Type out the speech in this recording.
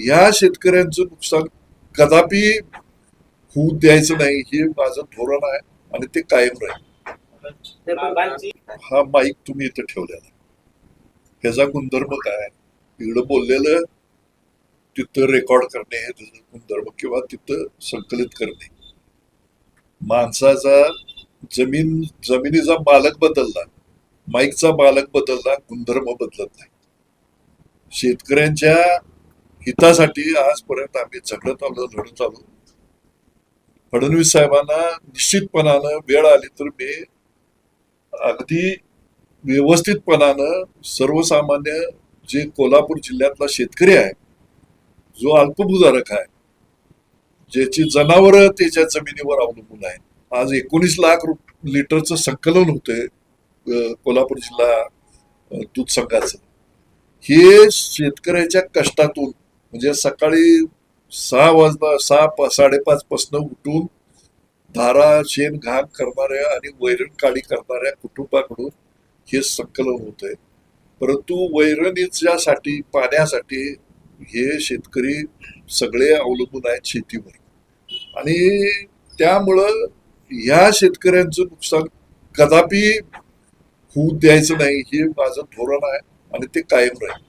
या शेतकऱ्यांचं नुकसान कदापि होऊ द्यायचं नाही हे माझं धोरण आहे आणि ते कायम राहील. हा माईक तुम्ही इथं ठेवलेला ह्याचा गुणधर्म काय? इकडं बोललेलं तिथं रेकॉर्ड करणे हे त्याचा गुणधर्म किंवा तिथं संकलित करणे. माणसाचा जमिनीचा मालक बदलला, माईकचा मालक बदलला, गुणधर्म बदलत नाही. शेतकऱ्यांच्या हितासाठी आजपर्यंत आम्ही झगडत आलो, लढत आलो. फडणवीस साहेबांना निश्चितपणानं वेळ आली तर मी अगदी व्यवस्थितपणानं सर्वसामान्य जे कोल्हापूर जिल्ह्यातला शेतकरी आहे, जो अल्पभूधारक आहे, ज्याची जनावरं त्याच्या जमिनीवर अवलंबून आहे. आज 19 लाख लिटरचं संकलन होतंय कोल्हापूर जिल्हा दूध संघाचं. हे शेतकऱ्याच्या कष्टातून म्हणजे सकाळी 6:30 पासून उठून धारा शेण घाण करणाऱ्या आणि वैरण काढी करणाऱ्या कुटुंबाकडून हे संकलन होत आहे. परंतु वैरणीच्यासाठी पाण्यासाठी हे शेतकरी सगळे अवलंबून आहेत शेतीवर आणि त्यामुळं ह्या शेतकऱ्यांचं नुकसान कदापि होऊ द्यायचं नाही हे माझं धोरण आहे आणि ते कायम राहील.